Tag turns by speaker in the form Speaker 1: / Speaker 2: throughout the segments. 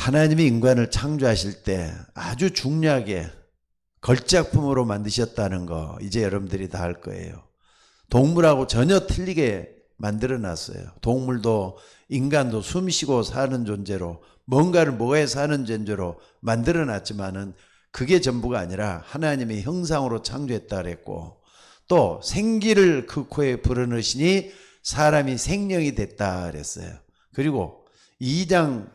Speaker 1: 하나님이 인간을 창조하실 때 아주 중요하게 걸작품으로 만드셨다는 거 이제 여러분들이 다 알 거예요. 동물하고 전혀 틀리게 만들어 놨어요. 동물도 인간도 숨쉬고 사는 존재로 뭔가를 먹어야 사는 존재로 만들어 놨지만은 그게 전부가 아니라 하나님의 형상으로 창조했다 그랬고, 또 생기를 그 코에 불어넣으시니 사람이 생명이 됐다 그랬어요. 그리고 2장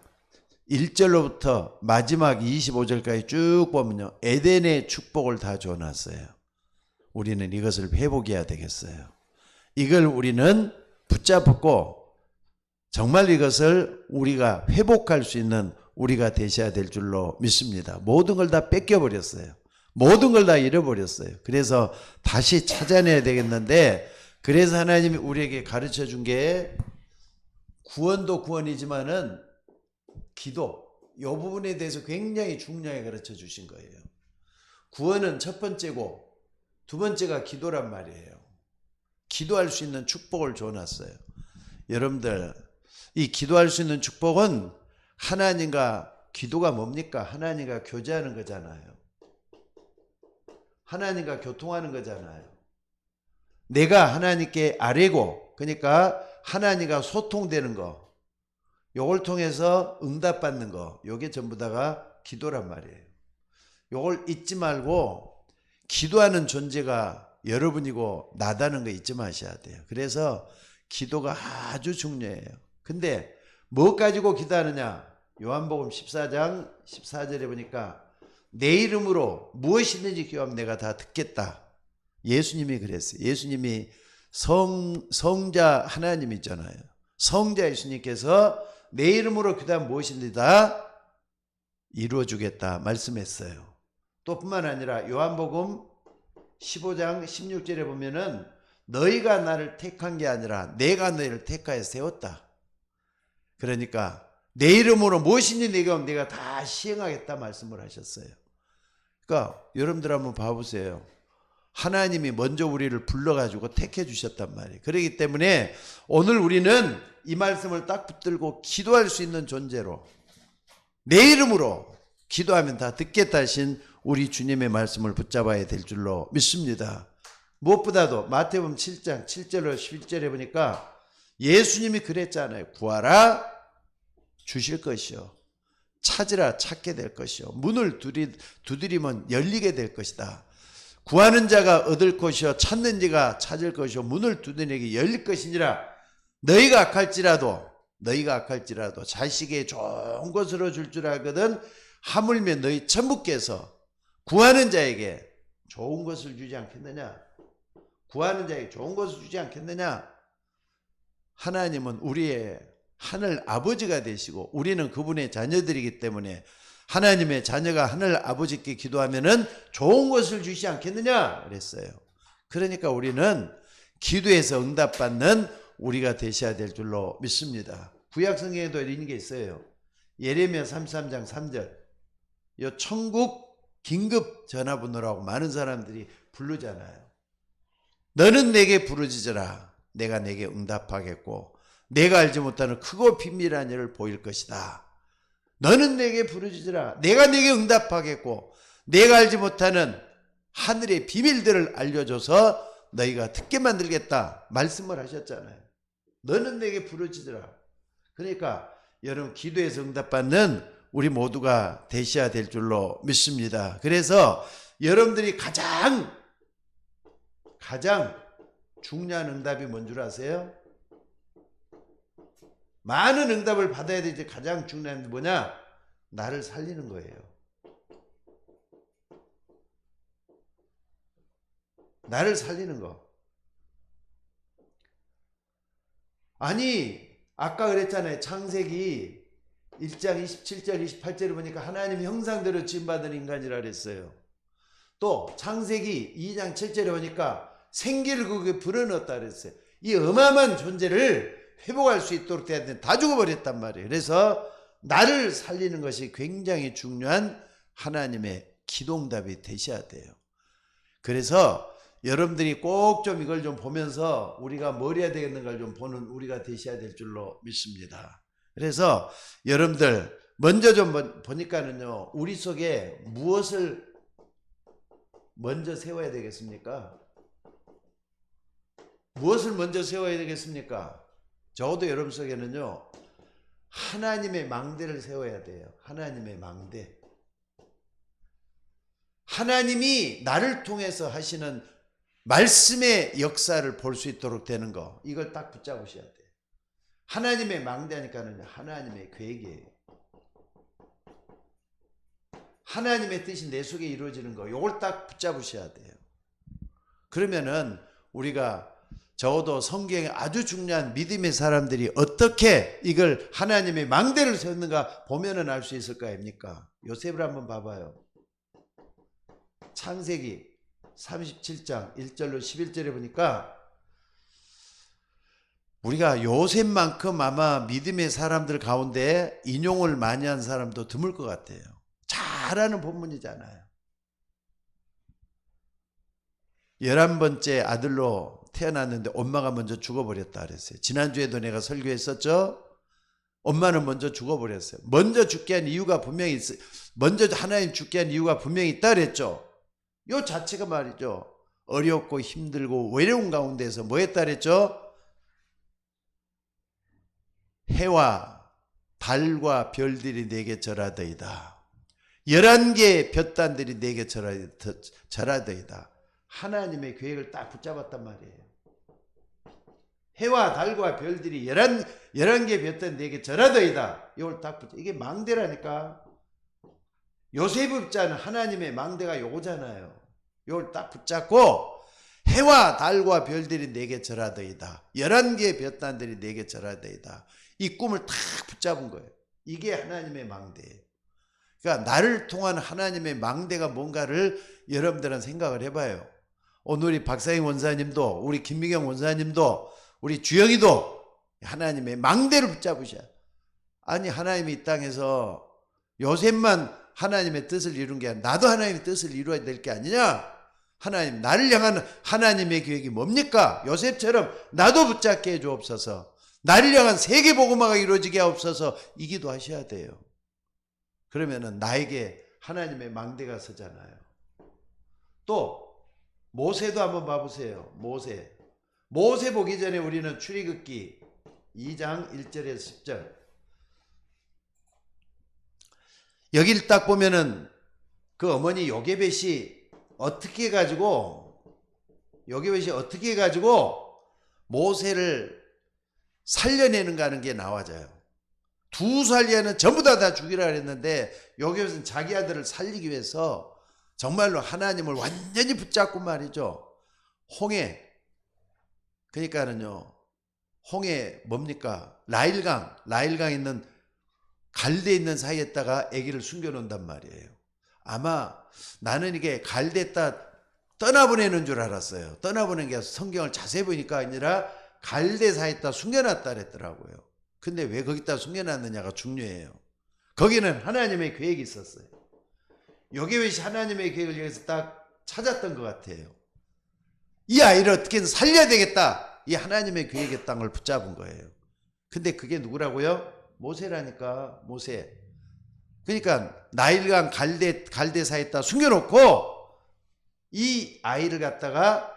Speaker 1: 1절로부터 마지막 25절까지 쭉 보면요, 에덴의 축복을 다 줘놨어요. 우리는 이것을 회복해야 되겠어요. 이걸 우리는 붙잡고 정말 이것을 우리가 회복할 수 있는 우리가 되셔야 될 줄로 믿습니다. 모든 걸 다 뺏겨버렸어요. 모든 걸 다 잃어버렸어요. 그래서 다시 찾아내야 되겠는데, 그래서 하나님이 우리에게 가르쳐 준 게 구원도 구원이지만은 기도, 이 부분에 대해서 굉장히 중요하게 가르쳐 주신 거예요. 구원은 첫 번째고 두 번째가 기도란 말이에요. 기도할 수 있는 축복을 줘놨어요. 여러분들, 이 기도할 수 있는 축복은 하나님과, 기도가 뭡니까? 하나님과 교제하는 거잖아요. 하나님과 교통하는 거잖아요. 내가 하나님께 아뢰고, 그러니까 하나님과 소통되는 거, 요걸 통해서 응답받는 거, 요게 전부 다가 기도란 말이에요. 요걸 잊지 말고, 기도하는 존재가 여러분이고 나다는 거 잊지 마셔야 돼요. 그래서 기도가 아주 중요해요. 근데 뭐 가지고 기도하느냐? 요한복음 14장 14절에 보니까 내 이름으로 무엇이든지 기도하면 내가 다 듣겠다. 예수님이 그랬어요. 예수님이 성자 하나님이잖아요. 성자 예수님께서 내 이름으로 기도하면 무엇이든지 다 이루어주겠다 말씀했어요. 또 뿐만 아니라 요한복음 15장 16절에 보면은 너희가 나를 택한 게 아니라 내가 너희를 택하여 세웠다. 그러니까 내 이름으로 무엇이니 내가 하면 내가 다 시행하겠다 말씀을 하셨어요. 그러니까 여러분들 한번 봐보세요. 하나님이 먼저 우리를 불러가지고 택해 주셨단 말이에요. 그렇기 때문에 오늘 우리는 이 말씀을 딱 붙들고 기도할 수 있는 존재로, 내 이름으로 기도하면 다 듣겠다 하신 우리 주님의 말씀을 붙잡아야 될 줄로 믿습니다. 무엇보다도 마태복음 7장 7절로 11절에 보니까 예수님이 그랬잖아요. 구하라 주실 것이요, 찾으라 찾게 될 것이요, 문을 두드리면 열리게 될 것이다. 구하는 자가 얻을 것이요, 찾는 자가 찾을 것이요, 문을 두드리게 열릴 것이니라. 너희가 악할지라도 자식의 좋은 것으로 줄 줄 알거든 하물며 너희 천부께서 구하는 자에게 좋은 것을 주지 않겠느냐? 구하는 자에게 좋은 것을 주지 않겠느냐? 하나님은 우리의 하늘 아버지가 되시고 우리는 그분의 자녀들이기 때문에 하나님의 자녀가 하늘 아버지께 기도하면은 좋은 것을 주시지 않겠느냐 그랬어요. 그러니까 우리는 기도에서 응답받는 우리가 되셔야 될 줄로 믿습니다. 구약 성경에도 이런 게 있어요. 예레미야 33장 3절. 요 천국 긴급 전화번호라고 많은 사람들이 부르잖아요. 너는 내게 부르짖으라. 내가 내게 응답하겠고 내가 알지 못하는 크고 비밀한 일을 보일 것이다. 너는 내게 부르짖으라. 내가 내게 응답하겠고 내가 알지 못하는 하늘의 비밀들을 알려줘서 너희가 듣게 만들겠다 말씀을 하셨잖아요. 너는 내게 부르짖으라. 그러니까 여러분, 기도에서 응답받는 우리 모두가 되셔야 될 줄로 믿습니다. 그래서 여러분들이 가장 중요한 응답이 뭔 줄 아세요? 많은 응답을 받아야 되지 가장 중요한 게 뭐냐? 나를 살리는 거예요. 나를 살리는 거. 아니, 아까 그랬잖아요. 창세기 1장 27절 28절을 보니까 하나님 형상대로 지음받은 인간이라 그랬어요. 또 창세기 2장 7절에 보니까 생기를 그게 불어넣었다 그랬어요. 이 어마어마한 존재를 회복할 수 있도록 돼야 되는데 다 죽어버렸단 말이에요. 그래서 나를 살리는 것이 굉장히 중요한 하나님의 기도응답이 되셔야 돼요. 그래서 여러분들이 꼭 좀 이걸 좀 보면서 우리가 뭘 해야 되겠는가를 좀 보는 우리가 되셔야 될 줄로 믿습니다. 그래서 여러분들 먼저 좀 보니까는요, 우리 속에 무엇을 먼저 세워야 되겠습니까? 무엇을 먼저 세워야 되겠습니까? 적어도 여러분 속에는요, 하나님의 망대를 세워야 돼요. 하나님의 망대. 하나님이 나를 통해서 하시는 말씀의 역사를 볼 수 있도록 되는 거, 이걸 딱 붙잡으셔야 돼요. 하나님의 망대하니까는 하나님의 계획이에요. 하나님의 뜻이 내 속에 이루어지는 거, 이걸 딱 붙잡으셔야 돼요. 그러면은 우리가 적어도 성경에 아주 중요한 믿음의 사람들이 어떻게 이걸 하나님의 망대를 세웠는가 보면은 알 수 있을 거 아닙니까? 요셉을 한번 봐봐요. 창세기 37장 1절로 11절에 보니까 우리가 요셉만큼 아마 믿음의 사람들 가운데 인용을 많이 한 사람도 드물 것 같아요. 잘하는 본문이잖아요. 11번째 아들로 태어났는데 엄마가 먼저 죽어버렸다 그랬어요. 지난주에도 내가 설교했었죠. 엄마는 먼저 죽어버렸어요. 먼저 죽게 한 이유가 분명히 있어요. 먼저 하나님 죽게 한 이유가 분명히 있다 그랬죠. 요 자체가 말이죠, 어렵고 힘들고 외로운 가운데서 뭐 했다 그랬죠? 해와 달과 별들이 내게 절하더이다. 11개의 볕단들이 내게 절하더이다. 하나님의 계획을 딱 붙잡았단 말이에요. 해와 달과 별들이 11개의 볕단이 내게 절하더이다. 이걸 딱 붙잡. 이게 망대라니까. 요셉의 입자는 하나님의 망대가 요거잖아요. 이걸 딱 붙잡고 해와 달과 별들이 내게 절하더이다. 11개의 볕단들이 내게 절하더이다. 이 꿈을 딱 붙잡은 거예요. 이게 하나님의 망대예요. 그러니까 나를 통한 하나님의 망대가 뭔가를 여러분들은 생각을 해봐요. 오늘 우리 박사님 원사님도, 우리 김미경 원사님도, 우리 주영이도 하나님의 망대를 붙잡으셔야. 아니, 하나님이 이 땅에서 요셉만 하나님의 뜻을 이룬 게 아니라 나도 하나님의 뜻을 이루어야 될 게 아니냐? 하나님, 나를 향한 하나님의 계획이 뭡니까? 요셉처럼 나도 붙잡게 해주옵소서. 나를 향한 세계복음화가 이루어지게 하옵소서. 이 기도하셔야 돼요. 그러면은 나에게 하나님의 망대가 서잖아요. 또 모세도 한번 봐보세요. 모세 보기 전에 우리는 출애굽기 2장 1절에서 10절, 여기를 딱 보면은 그 어머니 요게벳이 어떻게 해가지고 모세를 살려내는가 하는 게 나와져요. 두 살리에는 전부 다 죽이라 그랬는데 요게벳은 자기 아들을 살리기 위해서 정말로 하나님을 완전히 붙잡고 말이죠. 홍해, 그러니까는요, 홍해 뭡니까? 라일강 있는 갈대에 있는 사이에다가 아기를 숨겨놓는단 말이에요. 아마 나는 이게 갈대에다 떠나보내는 줄 알았어요. 떠나보낸 게 성경을 자세히 보니까 아니라 갈대 사이에다 숨겨놨다 그랬더라고요. 근데 왜 거기다 숨겨놨느냐가 중요해요. 거기는 하나님의 계획이 있었어요. 요게벳이 하나님의 계획을 여기서 딱 찾았던 것 같아요. 이 아이를 어떻게든 살려야 되겠다. 이 하나님의 계획의 땅을 붙잡은 거예요. 근데 그게 누구라고요? 모세라니까. 모세. 그러니까 나일강 갈대 사이에다 숨겨놓고 이 아이를 갖다가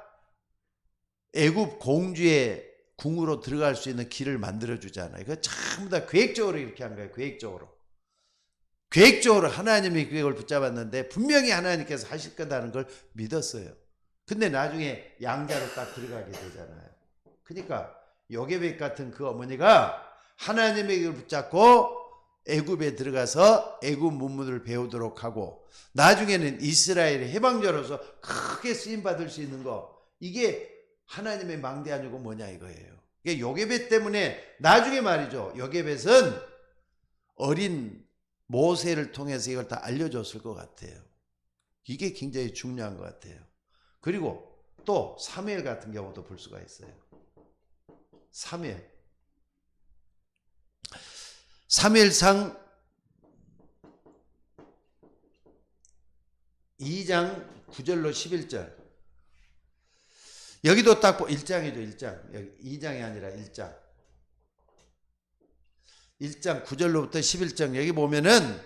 Speaker 1: 애굽 공주의 궁으로 들어갈 수 있는 길을 만들어 주잖아요. 이거 전부 다 계획적으로 이렇게 한 거예요. 계획적으로 하나님의 계획을 붙잡았는데 분명히 하나님께서 하실 거다는 걸 믿었어요. 근데 나중에 양자로 딱 들어가게 되잖아요. 그러니까 요게벳 같은 그 어머니가 하나님의 계획을 붙잡고 애굽에 들어가서 애굽 문물을 배우도록 하고 나중에는 이스라엘의 해방자로서 크게 쓰임받을 수 있는 거, 이게 하나님의 망대 아니고 뭐냐 이거예요. 이게 요게벳 때문에 나중에 말이죠, 요게벳은 어린 모세를 통해서 이걸 다 알려줬을 것 같아요. 이게 굉장히 중요한 것 같아요. 그리고 또 사무엘 같은 경우도 볼 수가 있어요. 사무엘상 2장 9절로 11절. 여기도 딱 1장이죠. 1장. 여기 2장이 아니라 1장. 1장 9절로부터 11장 여기 보면은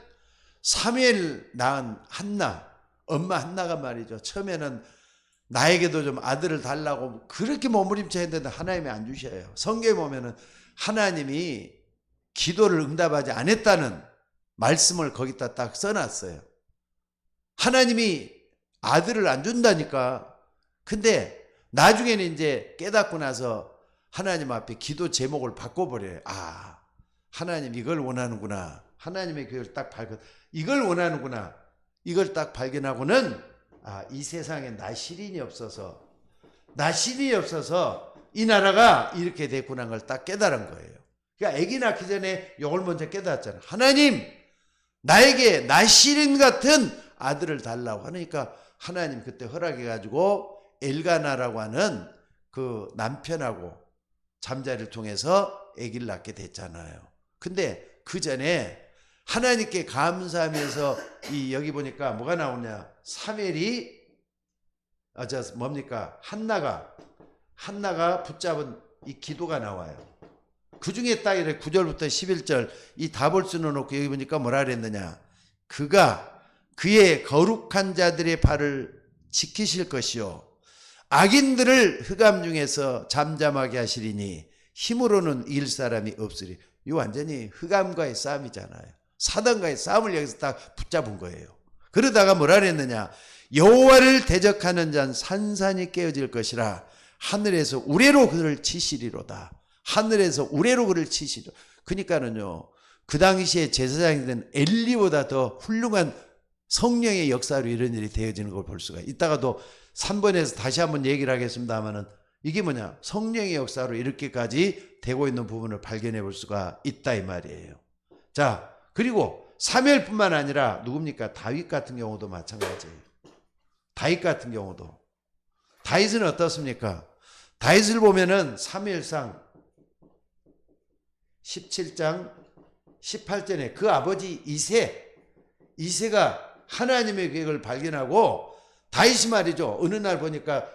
Speaker 1: 사무엘 낳은 한나, 엄마 한나가 말이죠. 처음에는 나에게도 좀 아들을 달라고 그렇게 몸부림쳐 했는데 하나님이 안 주셔요. 성경에 보면은 하나님이 기도를 응답하지 않았다는 말씀을 거기다 딱 써놨어요. 하나님이 아들을 안 준다니까. 근데 나중에는 이제 깨닫고 나서 하나님 앞에 기도 제목을 바꿔버려요. 아, 하나님 이걸 원하는구나. 하나님의 그걸 딱 이걸 원하는구나. 이걸 딱 발견하고는 아, 이 세상에 나 시린이 없어서 이 나라가 이렇게 됐구나 걸 딱 깨달은 거예요. 그러니까 아기 낳기 전에 이걸 먼저 깨닫잖아. 하나님 나에게 나 시린 같은 아들을 달라고 하니까 하나님 그때 허락해가지고 엘가나라고 하는 그 남편하고 잠자리를 통해서 아기를 낳게 됐잖아요. 근데 그 전에 하나님께 감사하면서 이 여기 보니까 뭐가 나오냐? 사무엘이 뭡니까? 한나가 붙잡은 이 기도가 나와요. 그 중에 딱 이렇게 9절부터 11절 이 다 볼 수는 없고 여기 보니까 뭐라 그랬느냐? 그가 그의 거룩한 자들의 발을 지키실 것이요 악인들을 흑암 중에서 잠잠하게 하시리니 힘으로는 이길 사람이 없으리. 이 완전히 흑암과의 싸움이잖아요. 사단과의 싸움을 여기서 딱 붙잡은 거예요. 그러다가 뭐라 그랬느냐? 여호와를 대적하는 자는 산산이 깨어질 것이라 하늘에서 우레로 그를 치시리로다. 하늘에서 우레로 그를 치시리로. 그러니까는요. 그 당시에 제사장이 된 엘리보다 더 훌륭한 성령의 역사로 이런 일이 되어지는 걸 볼 수가. 이따가도 3번에서 다시 한번 얘기를 하겠습니다만은 이게 뭐냐? 성령의 역사로 이렇게까지 되고 있는 부분을 발견해 볼 수가 있다 이 말이에요. 자, 그리고 사무엘뿐만 아니라 누굽니까? 다윗 같은 경우도 마찬가지예요. 다윗 같은 경우도. 다윗은 어떻습니까? 다윗을 보면은 사무엘상 17장 18절에 그 아버지 이새가 하나님의 계획을 발견하고 다윗이 말이죠. 어느 날 보니까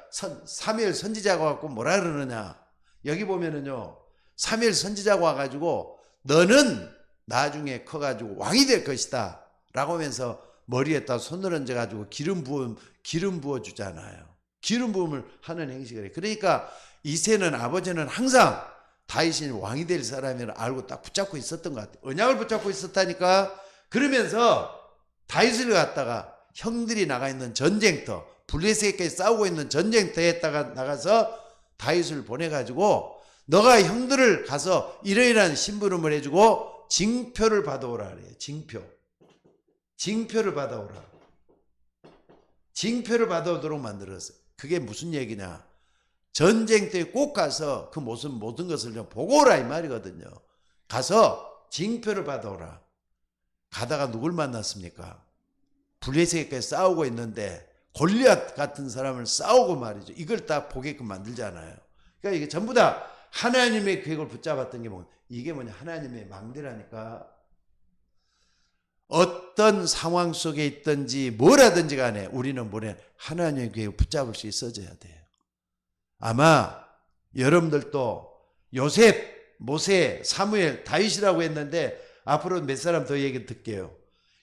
Speaker 1: 사무엘 선지자가 와갖고 뭐라 그러느냐. 여기 보면은요. 사무엘 선지자가 와가지고 너는 나중에 커가지고 왕이 될 것이다. 라고 하면서 머리에다 손을 얹어가지고 기름 부어 주잖아요. 기름 부음을 하는 행식을 해. 그러니까 이새는 아버지는 항상 다윗이 왕이 될 사람이라 알고 딱 붙잡고 있었던 것 같아요. 언약을 붙잡고 있었다니까. 그러면서 다윗을 갖다가 형들이 나가 있는 전쟁터, 블레셋에게 싸우고 있는 전쟁터에다가 나가서 다윗을 보내가지고 너가 형들을 가서 이러이러한 심부름을 해주고 징표를 받아오라 그래요. 징표를 받아오라. 징표를 받아오도록 만들었어요. 그게 무슨 얘기냐? 전쟁터에 꼭 가서 그 모든 것을 좀 보고 오라 이 말이거든요. 가서 징표를 받아오라. 가다가 누굴 만났습니까? 블레셋에게 싸우고 있는데 골리앗 같은 사람을 싸우고 말이죠. 이걸 딱 보게끔 만들잖아요. 그러니까 이게 전부 다 하나님의 계획을 붙잡았던 게 뭐냐? 이게 뭐냐? 하나님의 망대라니까. 어떤 상황 속에 있든지 뭐라든지 간에 우리는 뭐냐? 하나님의 계획을 붙잡을 수 있어져야 돼요. 아마 여러분들도 요셉, 모세, 사무엘, 다윗이라고 했는데 앞으로 몇 사람 더 얘기 듣게요.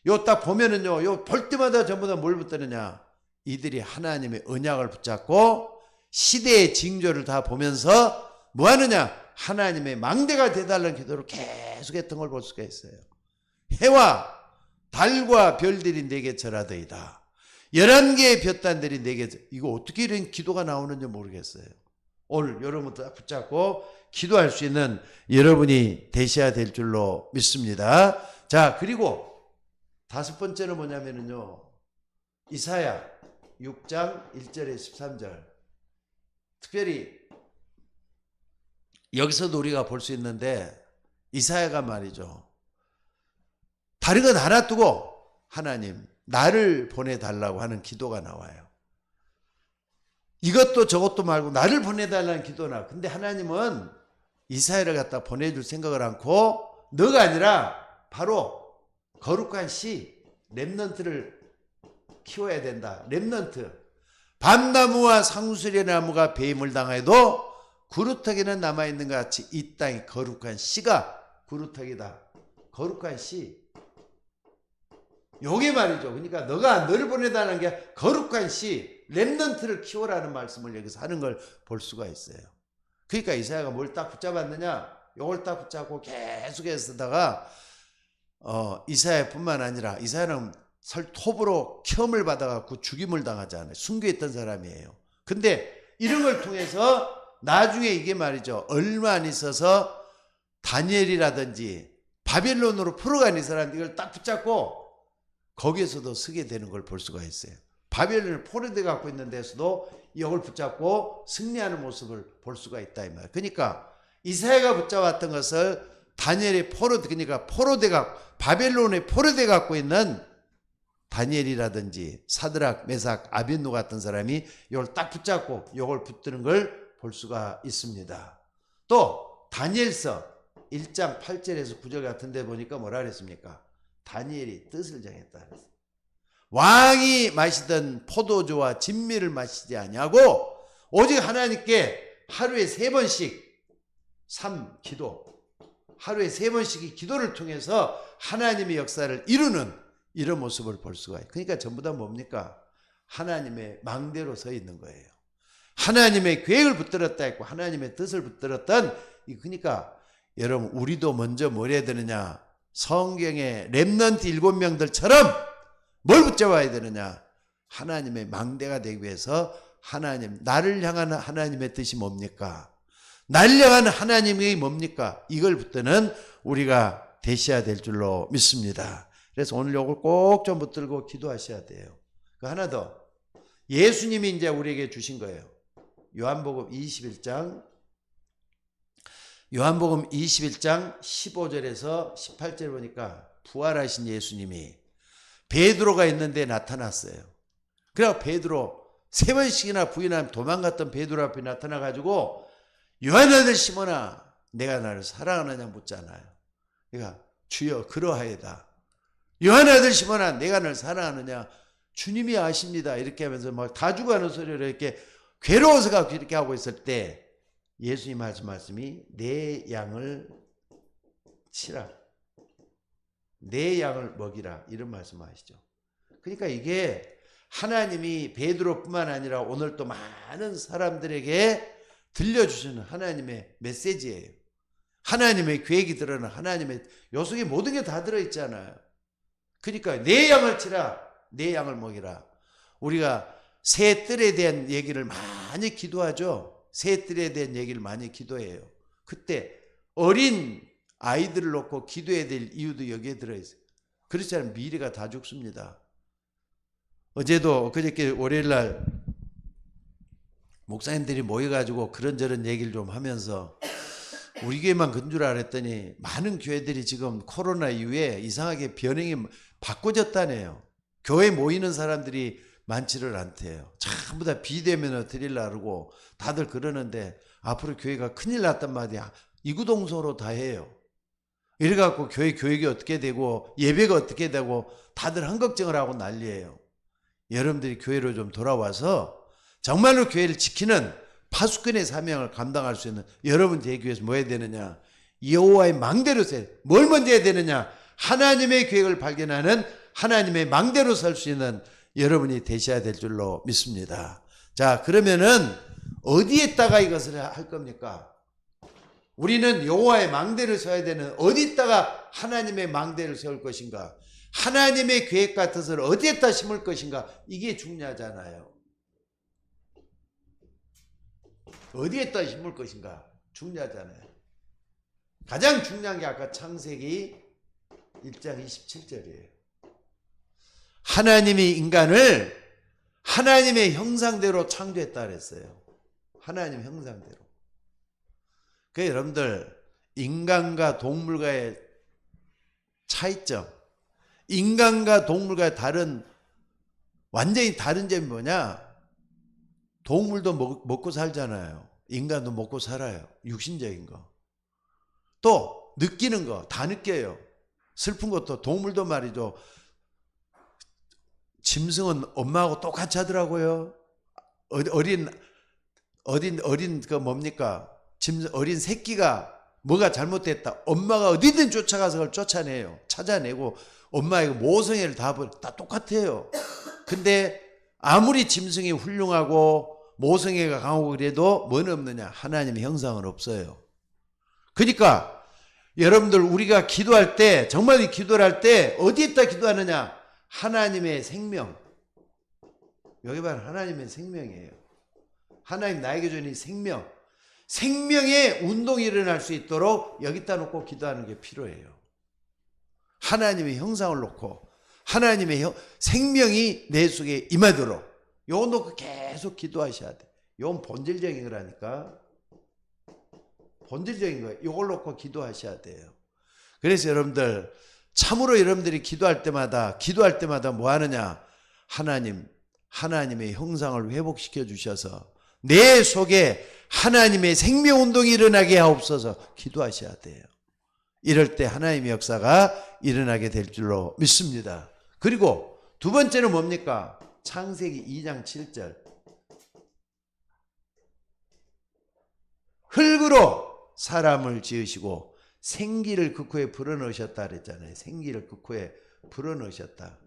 Speaker 1: 요 딱 보면은요, 요 볼 때마다 전부 다 뭘 붙드느냐? 이들이 하나님의 언약을 붙잡고 시대의 징조를 다 보면서 뭐 하느냐? 하나님의 망대가 되달라는 기도를 계속했던 걸 볼 수가 있어요. 해와 달과 별들이 내게 절하더이다. 11개의 볕단들이 내게 이거 어떻게 이런 기도가 나오는지 모르겠어요. 오늘 여러분들 붙잡고 기도할 수 있는 여러분이 되셔야 될 줄로 믿습니다. 자, 그리고 5번째는 뭐냐면요. 이사야 6장 1절에 13절. 특별히 여기서도 우리가 볼 수 있는데 이사야가 말이죠. 다른 건 하나 두고 하나님 나를 보내달라고 하는 기도가 나와요. 이것도 저것도 말고 나를 보내달라는 기도나. 근데 하나님은 이사야를 갖다 보내줄 생각을 않고 너가 아니라 바로 거룩한 씨 렘넌트를 키워야 된다. 렘넌트. 밤나무와 상수리나무가 배임을 당해도 구루터기는 남아있는 것 같이 이 땅이 거룩한 씨가 구루터기다. 거룩한 씨. 요게 말이죠. 그러니까 너를 보내다는 게 거룩한 씨, 렘넌트를 키워라는 말씀을 여기서 하는 걸 볼 수가 있어요. 그러니까 이사야가 뭘 딱 붙잡았느냐? 요걸 딱 붙잡고 계속해서 쓰다가 이사야뿐만 아니라 이사야는 톱으로 시험을 받아갖고 죽임을 당하지 않아요. 순교했던 사람이에요. 근데 이런 걸 통해서 나중에 이게 말이죠. 얼마 안 있어서 다니엘이라든지 바벨론으로 풀어간 이 사람 이걸 딱 붙잡고 거기에서도 쓰게 되는 걸 볼 수가 있어요. 바벨론을 포로돼 갖고 있는 데서도 이걸 붙잡고 승리하는 모습을 볼 수가 있다 이 말. 그러니까 이사야가 붙잡았던 것을 다니엘이 그러니까 바벨론에 포로돼 갖고 있는 다니엘이라든지 사드락, 메삭, 아벤노 같은 사람이 이걸 딱 붙잡고 이걸 붙드는 걸 볼 수가 있습니다. 또 다니엘서 1장 8절에서 9절 같은 데 보니까 뭐라 그랬습니까? 다니엘이 뜻을 정했다 그랬어요. 왕이 마시던 포도주와 진미를 마시지 아니하고 오직 하나님께 하루에 3번씩 기도, 하루에 3번씩의 기도를 통해서 하나님의 역사를 이루는 이런 모습을 볼 수가 있어요. 그러니까 전부 다 뭡니까? 하나님의 망대로 서 있는 거예요. 하나님의 계획을 붙들었다 했고 하나님의 뜻을 붙들었던, 그러니까 여러분 우리도 먼저 뭘 해야 되느냐? 성경의 렘넌트 7명들처럼 뭘 붙잡아야 되느냐? 하나님의 망대가 되기 위해서 나를 향한 하나님의 뜻이 뭡니까? 나를 향한 하나님의 뭡니까? 이걸 붙드는 우리가 되셔야 될 줄로 믿습니다. 그래서 오늘 이걸 꼭 좀 붙들고 기도하셔야 돼요. 하나 더. 예수님이 이제 우리에게 주신 거예요. 요한복음 21장 15절에서 18절 보니까 부활하신 예수님이 베드로가 있는데 나타났어요. 그래서 베드로 3번씩이나 부인하면 도망갔던 베드로 앞에 나타나가지고 요한 아들 시몬아 내가 나를 사랑하느냐 묻잖아요. 그러니까 주여 그러하이다. 요한 아들 시몬아 내가 너를 사랑하느냐? 주님이 아십니다. 이렇게 하면서 막 다 죽어가는 소리로 이렇게 괴로워서 이렇게 하고 있을 때 예수님 하신 말씀이 내 양을 치라. 내 양을 먹이라. 이런 말씀하시죠. 그러니까 이게 하나님이 베드로뿐만 아니라 오늘 또 많은 사람들에게 들려주시는 하나님의 메시지예요. 하나님의 계획이 들어는 하나님의 요 속에 모든 게 다 들어있잖아요. 그러니까 내 양을 치라. 내 양을 먹이라. 우리가 새 뜰에 대한 얘기를 많이 기도하죠. 새 뜰에 대한 얘기를 많이 기도해요. 그때 어린 아이들을 놓고 기도해야 될 이유도 여기에 들어있어요. 그렇지 않으면 미래가 다 죽습니다. 어제도 그저께 월요일날 목사님들이 모여가지고 그런저런 얘기를 좀 하면서 우리 교회만 그런 줄 알았더니 많은 교회들이 지금 코로나 이후에 이상하게 변형이 바꿔졌다네요. 교회 모이는 사람들이 많지를 않대요. 전부 다 비대면으로 드리려고 그러고 다들 그러는데 앞으로 교회가 큰일 났단 말이야. 이구동성으로 다 해요. 이래갖고 교회 교육이 어떻게 되고 예배가 어떻게 되고 다들 한걱정을 하고 난리예요. 여러분들이 교회로 좀 돌아와서 정말로 교회를 지키는 파수꾼의 사명을 감당할 수 있는 여러분 대교회에서 뭐 해야 되느냐? 여호와의 망대로 서야 돼. 뭘 먼저 해야 되느냐? 하나님의 계획을 발견하는 하나님의 망대로 설 수 있는 여러분이 되셔야 될 줄로 믿습니다. 자, 그러면은 어디에다가 이것을 할 겁니까? 우리는 여호와의 망대를 서야 되는 어디다가 하나님의 망대를 세울 것인가? 하나님의 계획과 뜻을 어디에다 심을 것인가? 이게 중요하잖아요. 어디에다 심을 것인가? 중요하잖아요. 가장 중요한 게 아까 창세기 1장 27절이에요. 하나님이 인간을 하나님의 형상대로 창조했다 그랬어요. 하나님 형상대로. 그러니까 여러분들 인간과 동물과의 차이점, 인간과 동물과의 완전히 다른 점이 뭐냐? 동물도 먹고 살잖아요. 인간도 먹고 살아요. 육신적인 거. 또 느끼는 거 다 느껴요. 슬픈 것도 동물도 말이죠. 짐승은 엄마하고 똑같이 하더라고요. 어린 그 뭡니까? 어린 새끼가 뭐가 잘못됐다. 엄마가 어디든 쫓아가서 그걸 쫓아내요. 찾아내고 엄마의 모성애를 다 똑같아요. 근데 아무리 짐승이 훌륭하고 모성애가 강하고 그래도 뭐는 없느냐? 하나님의 형상은 없어요. 그러니까 여러분들 우리가 기도할 때 정말 이 기도를 할 때 어디에다 기도하느냐? 하나님의 생명. 여기 봐요. 하나님의 생명이에요. 하나님 나에게 주는 생명. 생명의 운동이 일어날 수 있도록 여기다 놓고 기도하는 게 필요해요. 하나님의 형상을 놓고 하나님의 생명이 내 속에 임하도록 요거 놓고 계속 기도하셔야 돼. 요건 본질적인 거라니까. 본질적인 거예요. 요걸 놓고 기도하셔야 돼요. 그래서 여러분들 참으로 여러분들이 기도할 때마다 뭐 하느냐? 하나님의 형상을 회복시켜 주셔서 내 속에 하나님의 생명운동이 일어나게 하옵소서 기도하셔야 돼요. 이럴 때 하나님의 역사가 일어나게 될 줄로 믿습니다. 그리고 두 번째는 뭡니까? 창세기 2장 7절. 흙으로 사람을 지으시고 생기를 그 코에 불어넣으셨다 그랬잖아요. 생기를 그 코에 불어넣으셨다.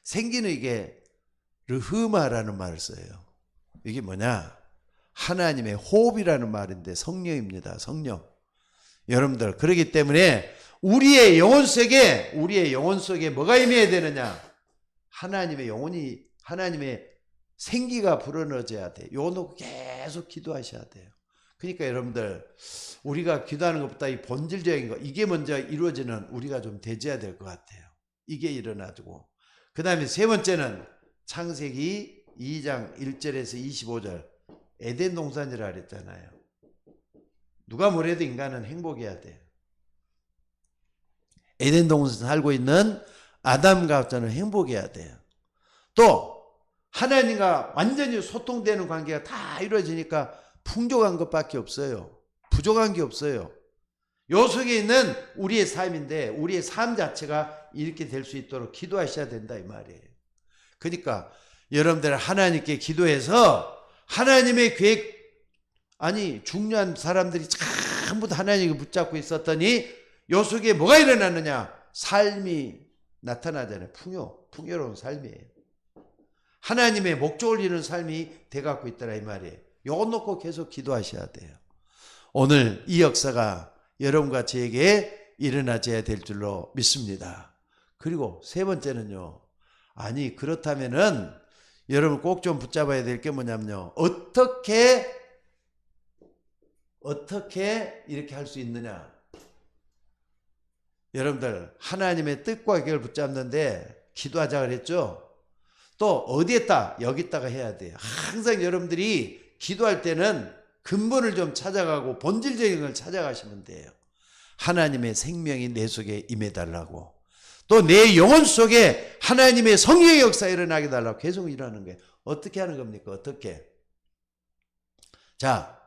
Speaker 1: 생기는 이게 르흐마라는 말을 써요. 이게 뭐냐? 하나님의 호흡이라는 말인데 성령입니다. 성령. 여러분들 그렇기 때문에 우리의 영혼 속에 뭐가 임해야 되느냐? 하나님의 생기가 불어넣어져야 돼. 요거 놓고 계속 기도하셔야 돼요. 그러니까 여러분들 우리가 기도하는 것보다 이 본질적인 거 이게 먼저 이루어지는 우리가 좀 대지해야 될 것 같아요. 이게 일어나지고 그 다음에 세 번째는 창세기 2장 1절에서 25절 에덴 동산이라 그랬잖아요. 누가 뭐래도 인간은 행복해야 돼요. 에덴 동산 살고 있는 아담과 저는 행복해야 돼요. 또 하나님과 완전히 소통되는 관계가 다 이루어지니까 풍족한 것밖에 없어요. 부족한 게 없어요. 요 속에 있는 우리의 삶인데 우리의 삶 자체가 이렇게 될 수 있도록 기도하셔야 된다 이 말이에요. 그러니까 여러분들 하나님께 기도해서 하나님의 계획 중요한 사람들이 전부 다 하나님을 붙잡고 있었더니 요 속에 뭐가 일어났느냐? 삶이 나타나잖아요. 풍요로운 삶이에요. 하나님의 목적을 이루는 삶이 돼갖고 있더라 이 말이에요. 요것 놓고 계속 기도하셔야 돼요. 오늘 이 역사가 여러분과 저에게 일어나져야 될 줄로 믿습니다. 그리고 세 번째는요. 그렇다면은 여러분 꼭 좀 붙잡아야 될 게 뭐냐면요. 어떻게 이렇게 할 수 있느냐. 여러분들 하나님의 뜻과 계획을 붙잡는데 기도하자 그랬죠. 또 어디에다? 여기다가 해야 돼요. 항상 여러분들이 기도할 때는 근본을 좀 찾아가고 본질적인 걸 찾아가시면 돼요. 하나님의 생명이 내 속에 임해달라고. 또 내 영혼 속에 하나님의 성령의 역사 일어나게 달라고 계속 일하는 거예요. 어떻게 하는 겁니까? 어떻게? 자,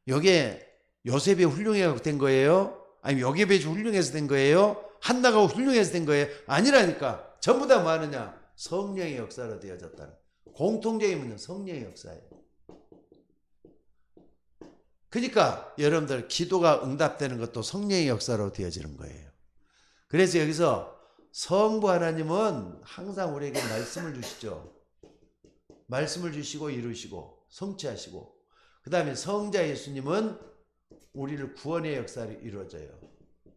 Speaker 1: 요게 요셉이 훌륭해서 된 거예요? 아니면 요셉이 훌륭해서 된 거예요? 한나가 훌륭해서 된 거예요? 아니라니까. 전부 다 뭐 하느냐? 성령의 역사로 되어졌다는. 공통적인 문제는 성령의 역사예요. 그러니까 여러분들 기도가 응답되는 것도 성령의 역사로 되어지는 거예요. 그래서 여기서 성부 하나님은 항상 우리에게 말씀을 주시죠. 말씀을 주시고 이루시고 성취하시고 그 다음에 성자 예수님은 우리를 구원의 역사를 이루어져요.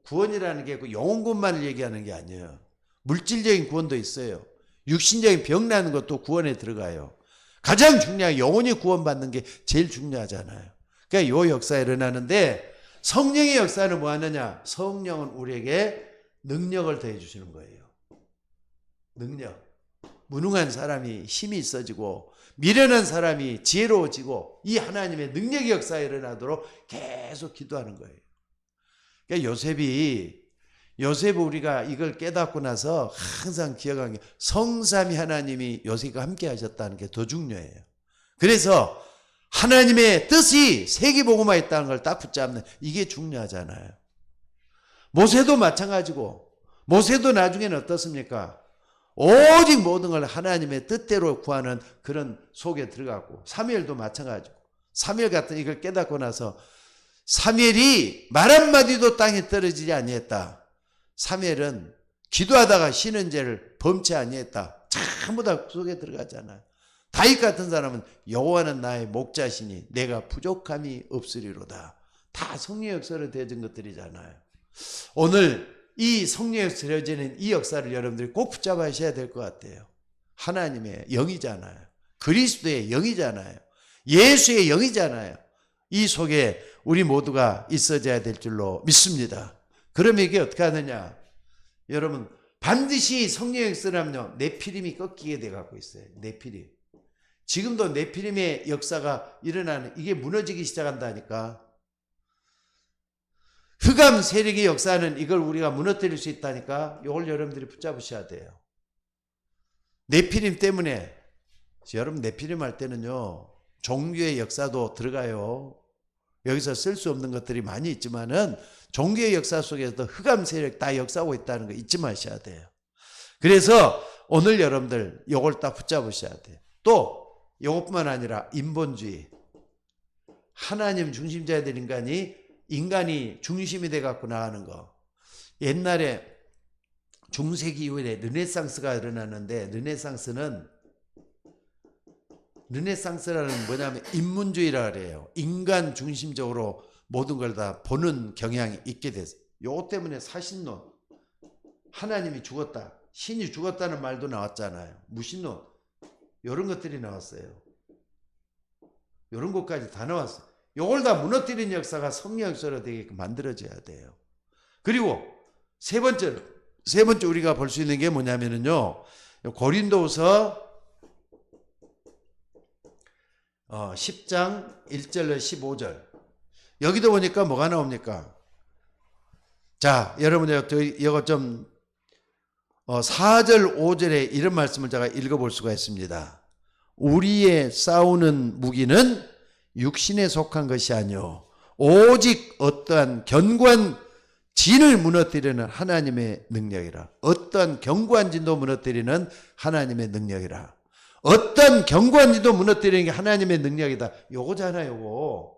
Speaker 1: 구원이라는 게 그 영혼구원만을 얘기하는 게 아니에요. 물질적인 구원도 있어요. 육신적인 병 나는 것도 구원에 들어가요. 가장 중요한 영혼이 구원받는 게 제일 중요하잖아요. 그러니까 이 역사가 일어나는데 성령의 역사는 뭐 하느냐? 성령은 우리에게 능력을 더해 주시는 거예요. 능력. 무능한 사람이 힘이 있어지고 미련한 사람이 지혜로워지고 이 하나님의 능력의 역사가 일어나도록 계속 기도하는 거예요. 그러니까 요셉이 우리가 이걸 깨닫고 나서 항상 기억하는 게 성삼위 하나님이 요셉과 함께 하셨다는 게 더 중요해요. 그래서 하나님의 뜻이 세계복음화에 있다는 걸 딱 붙잡는 이게 중요하잖아요. 모세도 마찬가지고 모세도 나중에는 어떻습니까? 오직 모든 걸 하나님의 뜻대로 구하는 그런 속에 들어갔고 사무엘도 마찬가지고 사무엘 같은 이걸 깨닫고 나서 사무엘이 말 한마디도 땅에 떨어지지 아니했다. 사무엘은 기도하다가 쉬는 죄를 범치 아니했다. 전부 다 속에 들어가잖아요. 다윗 같은 사람은 여호와는 나의 목자시니 내가 부족함이 없으리로다. 다 성령의 역사로 되어진 것들이잖아요. 오늘 이 성령의 역사로 되어지는 이 역사를 여러분들이 꼭 붙잡아셔야 될 것 같아요. 하나님의 영이잖아요. 그리스도의 영이잖아요. 예수의 영이잖아요. 이 속에 우리 모두가 있어져야 될 줄로 믿습니다. 그러면 이게 어떻게 하느냐? 여러분, 반드시 성령의 역사라면요, 네피림이 꺾이게 돼 갖고 있어요. 네피림. 지금도 네피림의 역사가 일어나는, 이게 무너지기 시작한다니까. 흑암 세력의 역사는 이걸 우리가 무너뜨릴 수 있다니까. 이걸 여러분들이 붙잡으셔야 돼요. 네피림 때문에, 여러분 네피림 할 때는요, 종교의 역사도 들어가요. 여기서 쓸 수 없는 것들이 많이 있지만은 종교의 역사 속에서도 흑암 세력 다 역사하고 있다는 거 잊지 마셔야 돼요. 그래서 오늘 여러분들 요걸 딱 붙잡으셔야 돼요. 또 요것뿐만 아니라 인본주의, 하나님 중심자야 될 인간이 중심이 돼 갖고 나가는 거. 옛날에 중세기 이후에 르네상스가 일어났는데, 르네상스라는 뭐냐면 인문주의라 그래요. 인간 중심적으로 모든 걸 다 보는 경향이 있게 됐어요. 요거 때문에 사신론, 하나님이 죽었다, 신이 죽었다는 말도 나왔잖아요. 무신론, 이런 것들이 나왔어요. 이런 것까지 다 나왔어요. 요걸 다 무너뜨리는 역사가 성령 역사로 되게끔 만들어져야 돼요. 그리고 세 번째 우리가 볼 수 있는 게 뭐냐면요, 고린도후서 10장 1절로 15절. 여기도 보니까 뭐가 나옵니까? 자, 여러분 이거 좀 4절 5절에 이런 말씀을 제가 읽어볼 수가 있습니다. 우리의 싸우는 무기는 육신에 속한 것이 아니요 오직 어떠한 견고한 진을 무너뜨리는 하나님의 능력이라. 어떠한 견고한 진도 무너뜨리는 하나님의 능력이라. 어떤 견고한 진도 무너뜨리는 게 하나님의 능력이다. 요거잖아요, 요거.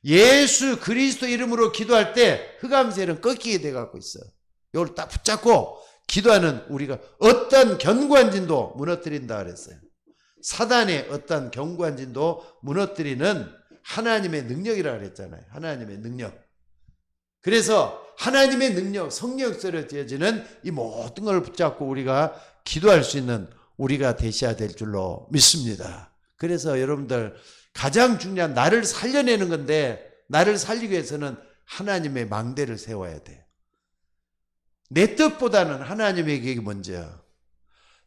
Speaker 1: 예수 그리스도 이름으로 기도할 때 흑암세는 꺾이게 돼 갖고 있어. 요걸 딱 붙잡고 기도하는 우리가 어떤 견고한 진도 무너뜨린다 그랬어요. 사단의 어떤 견고한 진도 무너뜨리는 하나님의 능력이라 그랬잖아요. 하나님의 능력. 그래서 하나님의 능력, 성령 역사로 되어지는 이 모든 걸 붙잡고 우리가 기도할 수 있는 우리가 되셔야 될 줄로 믿습니다. 그래서 여러분들 가장 중요한 나를 살려내는 건데, 나를 살리기 위해서는 하나님의 망대를 세워야 돼. 내 뜻보다는 하나님의 계획이 먼저야.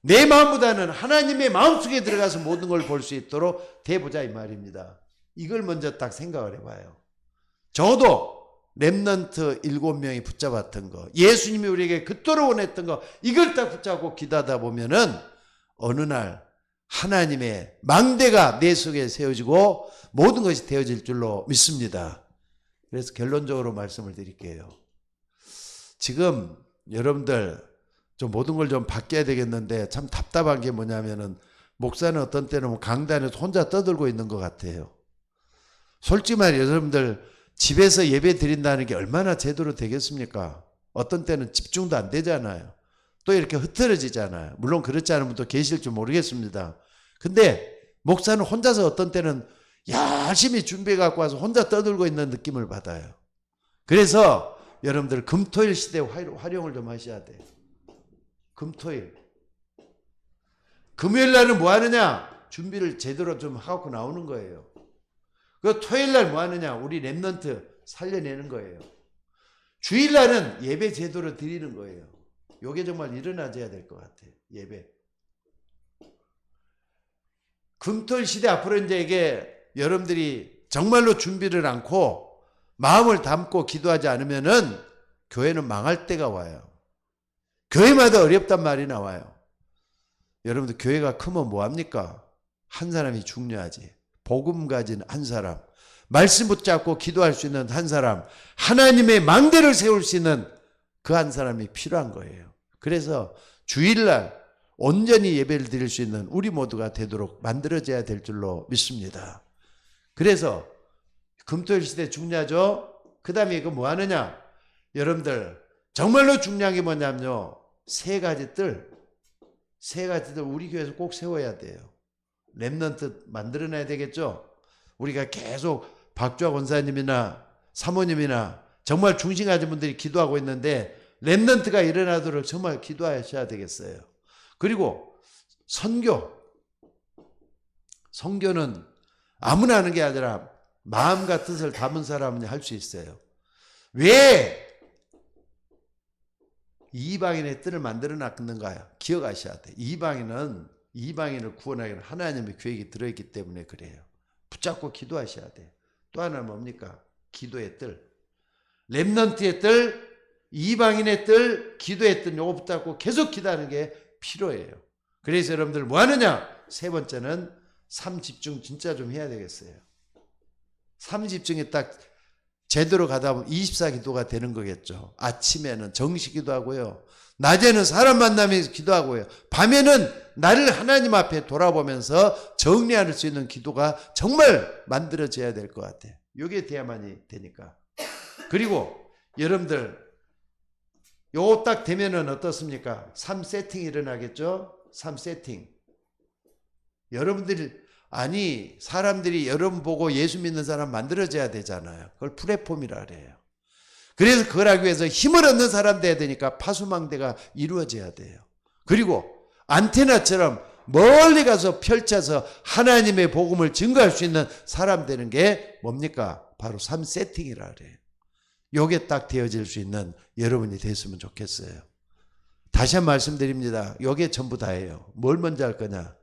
Speaker 1: 내 마음보다는 하나님의 마음속에 들어가서 모든 걸 볼 수 있도록 돼보자 이 말입니다. 이걸 먼저 딱 생각을 해봐요. 저도 렘넌트 7명이 붙잡았던 거, 예수님이 우리에게 그토록 원했던 거, 이걸 딱 붙잡고 기도하다 보면은 어느 날 하나님의 망대가 내 속에 세워지고 모든 것이 되어질 줄로 믿습니다. 그래서 결론적으로 말씀을 드릴게요. 지금 여러분들 좀 모든 걸 좀 바뀌어야 되겠는데 참 답답한 게 뭐냐면은 목사는 어떤 때는 강단에서 혼자 떠들고 있는 것 같아요. 솔직히 말해 여러분들 집에서 예배 드린다는 게 얼마나 제대로 되겠습니까? 어떤 때는 집중도 안 되잖아요. 또 이렇게 흐트러지잖아요. 물론 그렇지 않은 분도 계실 줄 모르겠습니다. 근데 목사는 혼자서 어떤 때는 열심히 준비해 갖고 와서 혼자 떠들고 있는 느낌을 받아요. 그래서 여러분들 금토일 시대 활용을 좀 하셔야 돼요. 금토일. 금요일 날은 뭐 하느냐? 준비를 제대로 좀 하고 나오는 거예요. 그 토요일 날 뭐 하느냐? 우리 렘넌트 살려내는 거예요. 주일 날은 예배 제대로 드리는 거예요. 요게 정말 일어나줘야 될 것 같아요. 예배. 금토일 시대 앞으로 이제 이게 여러분들이 정말로 준비를 않고 마음을 담고 기도하지 않으면은 교회는 망할 때가 와요. 교회마다 어렵단 말이 나와요. 여러분들 교회가 크면 뭐합니까? 한 사람이 중요하지. 복음 가진 한 사람, 말씀 붙잡고 기도할 수 있는 한 사람, 하나님의 망대를 세울 수 있는 그 한 사람이 필요한 거예요. 그래서 주일날 온전히 예배를 드릴 수 있는 우리 모두가 되도록 만들어져야 될 줄로 믿습니다. 그래서 금토일 시대 중요하죠? 그 다음에 이거 뭐 하느냐? 여러분들 정말로 중요한 게 뭐냐면요. 세 가지 뜰 우리 교회에서 꼭 세워야 돼요. 렘넌트 만들어놔야 되겠죠. 우리가 계속 박주아 권사님이나 사모님이나 정말 중심 가진 분들이 기도하고 있는데 렘넌트가 일어나도록 정말 기도하셔야 되겠어요. 그리고 선교는 아무나 하는 게 아니라 마음과 뜻을 담은 사람은 할 수 있어요. 왜 이방인의 뜰을 만들어 놨는가요? 기억하셔야 돼요. 이방인을 구원하기 위한 하나님의 계획이 들어있기 때문에 그래요. 붙잡고 기도하셔야 돼요. 또 하나는 뭡니까? 기도의 뜰. 렘넌트의 뜰, 이방인의 뜰, 기도의 뜰, 요거 붙잡고 계속 기도하는 게 필요해요. 그래서 여러분들 뭐 하느냐? 세 번째는 삶 집중 진짜 좀 해야 되겠어요. 삶 집중이 딱 제대로 가다 보면 24기도가 되는 거겠죠. 아침에는 정식 기도하고요. 낮에는 사람 만나면서 기도하고요. 밤에는 나를 하나님 앞에 돌아보면서 정리할 수 있는 기도가 정말 만들어져야 될 것 같아요. 이게 돼야만이 되니까. 그리고 여러분들 요거 딱 되면은 어떻습니까? 3세팅이 일어나겠죠? 3세팅. 여러분들이 사람들이 여러분 보고 예수 믿는 사람 만들어져야 되잖아요. 그걸 플랫폼이라 그래요. 그래서 그걸 하기 위해서 힘을 얻는 사람 돼야 되니까 파수망대가 이루어져야 돼요. 그리고 안테나처럼 멀리 가서 펼쳐서 하나님의 복음을 증거할 수 있는 사람 되는 게 뭡니까? 바로 3세팅이라 그래요. 요게 딱 되어질 수 있는 여러분이 됐으면 좋겠어요. 다시 한 번 말씀드립니다. 요게 전부 다예요. 뭘 먼저 할 거냐?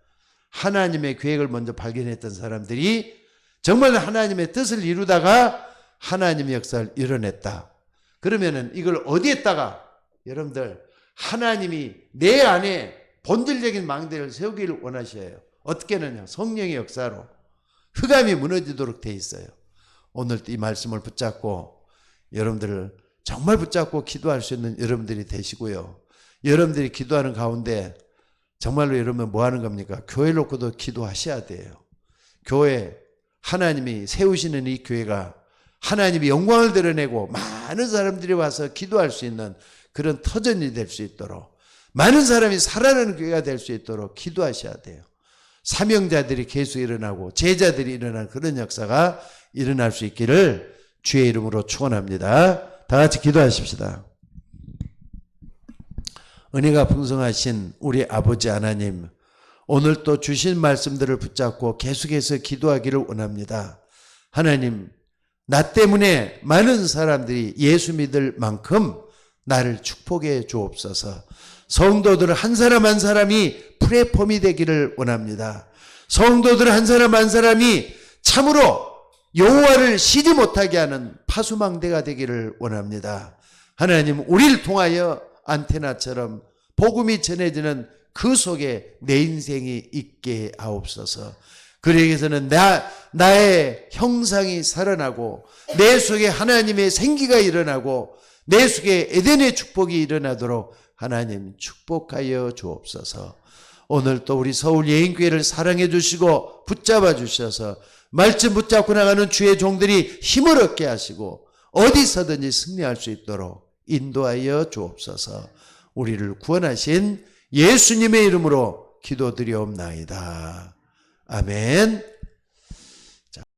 Speaker 1: 하나님의 계획을 먼저 발견했던 사람들이 정말 하나님의 뜻을 이루다가 하나님의 역사를 이뤄냈다. 그러면은 이걸 어디에다가 여러분들 하나님이 내 안에 본질적인 망대를 세우기를 원하셔요. 어떻게 하느냐? 성령의 역사로 흑암이 무너지도록 돼 있어요. 오늘 이 말씀을 붙잡고 여러분들을 정말 붙잡고 기도할 수 있는 여러분들이 되시고요. 여러분들이 기도하는 가운데 정말로 여러분 뭐 하는 겁니까? 교회 놓고도 기도하셔야 돼요. 교회, 하나님이 세우시는 이 교회가 하나님이 영광을 드러내고 많은 사람들이 와서 기도할 수 있는 그런 터전이 될 수 있도록 많은 사람이 살아나는 교회가 될 수 있도록 기도하셔야 돼요. 사명자들이 계속 일어나고 제자들이 일어나는 그런 역사가 일어날 수 있기를 주의 이름으로 축원합니다. 다 같이 기도하십시다. 은혜가 풍성하신 우리 아버지 하나님, 오늘 또 주신 말씀들을 붙잡고 계속해서 기도하기를 원합니다. 하나님, 나 때문에 많은 사람들이 예수 믿을 만큼 나를 축복해 주옵소서. 성도들 한 사람 한 사람이 플랫폼이 되기를 원합니다. 성도들 한 사람 한 사람이 참으로 여호와를 쉬지 못하게 하는 파수망대가 되기를 원합니다. 하나님, 우리를 통하여 안테나처럼 복음이 전해지는 그 속에 내 인생이 있게 하옵소서. 그러기 위해서는 나의 형상이 살아나고 내 속에 하나님의 생기가 일어나고 내 속에 에덴의 축복이 일어나도록 하나님 축복하여 주옵소서. 오늘 또 우리 서울 예인교회를 사랑해 주시고 붙잡아 주셔서 말씀 붙잡고 나가는 주의 종들이 힘을 얻게 하시고 어디서든지 승리할 수 있도록 인도하여 주옵소서. 우리를 구원하신 예수님의 이름으로 기도드리옵나이다. 아멘.